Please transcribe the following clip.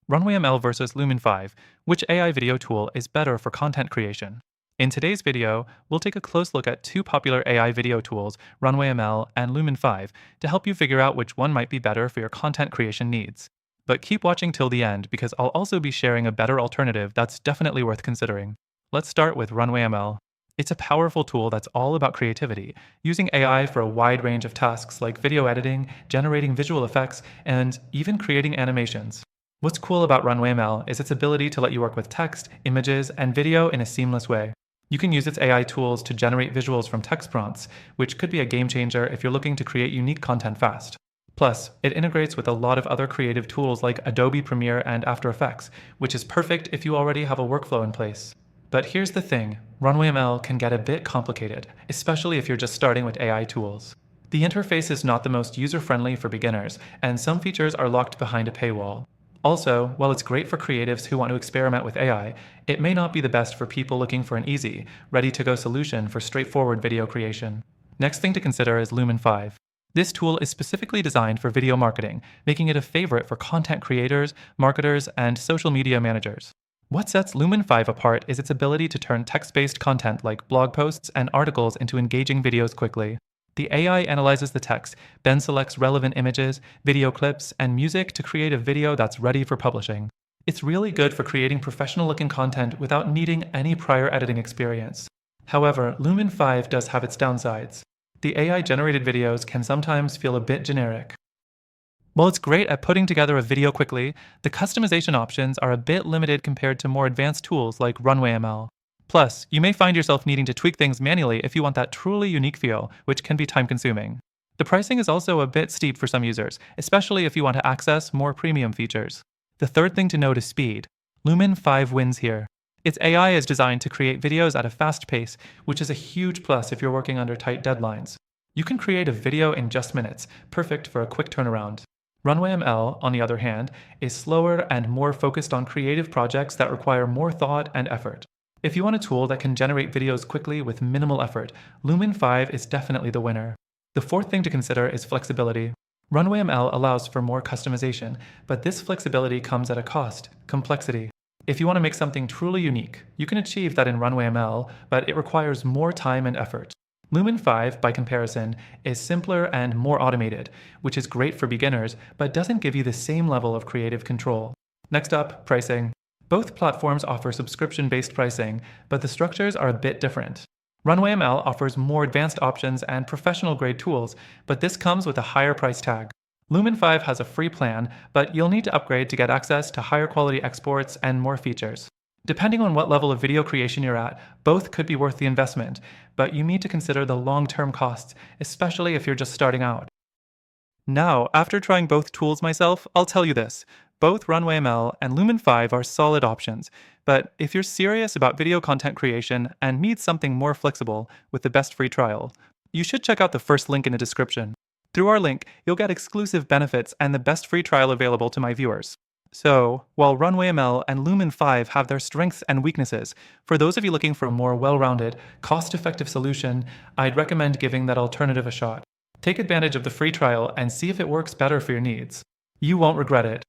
RunwayML versus Lumen5, which AI video tool is better for content creation? In today's video, we'll take a close look at two popular AI video tools, RunwayML and Lumen5, to help you figure out which one might be better for your content creation needs. But keep watching till the end because I'll also be sharing a better alternative that's definitely worth considering. Let's start with RunwayML. It's a powerful tool that's all about creativity, using AI for a wide range of tasks like video editing, generating visual effects, and even creating animations. What's cool about RunwayML is its ability to let you work with text, images, and video in a seamless way. You can use its AI tools to generate visuals from text prompts, which could be a game changer if you're looking to create unique content fast. Plus, it integrates with a lot of other creative tools like Adobe Premiere and After Effects, which is perfect if you already have a workflow in place. But here's the thing, RunwayML can get a bit complicated, especially if you're just starting with AI tools. The interface is not the most user-friendly for beginners, and some features are locked behind a paywall. Also, while it's great for creatives who want to experiment with AI, it may not be the best for people looking for an easy, ready-to-go solution for straightforward video creation. Next thing to consider is Lumen5. This tool is specifically designed for video marketing, making it a favorite for content creators, marketers, and social media managers. What sets Lumen5 apart is its ability to turn text-based content like blog posts and articles into engaging videos quickly. The AI analyzes the text, then selects relevant images, video clips, and music to create a video that's ready for publishing. It's really good for creating professional-looking content without needing any prior editing experience. However, Lumen5 does have its downsides. The AI-generated videos can sometimes feel a bit generic. While it's great at putting together a video quickly, the customization options are a bit limited compared to more advanced tools like RunwayML. Plus, you may find yourself needing to tweak things manually if you want that truly unique feel, which can be time-consuming. The pricing is also a bit steep for some users, especially if you want to access more premium features. The third thing to note is speed. Lumen5 wins here. Its AI is designed to create videos at a fast pace, which is a huge plus if you're working under tight deadlines. You can create a video in just minutes, perfect for a quick turnaround. RunwayML, on the other hand, is slower and more focused on creative projects that require more thought and effort. If you want a tool that can generate videos quickly with minimal effort, Lumen5 is definitely the winner. The fourth thing to consider is flexibility. RunwayML allows for more customization, but this flexibility comes at a cost, complexity. If you want to make something truly unique, you can achieve that in RunwayML, but it requires more time and effort. Lumen5, by comparison, is simpler and more automated, which is great for beginners, but doesn't give you the same level of creative control. Next up, pricing. Both platforms offer subscription-based pricing, but the structures are a bit different. RunwayML offers more advanced options and professional-grade tools, but this comes with a higher price tag. Lumen5 has a free plan, but you'll need to upgrade to get access to higher quality exports and more features. Depending on what level of video creation you're at, both could be worth the investment, but you need to consider the long-term costs, especially if you're just starting out. Now, after trying both tools myself, I'll tell you this. Both RunwayML and Lumen5 are solid options, but if you're serious about video content creation and need something more flexible with the best free trial, you should check out the first link in the description. Through our link, you'll get exclusive benefits and the best free trial available to my viewers. So, while RunwayML and Lumen5 have their strengths and weaknesses, for those of you looking for a more well-rounded, cost-effective solution, I'd recommend giving that alternative a shot. Take advantage of the free trial and see if it works better for your needs. You won't regret it.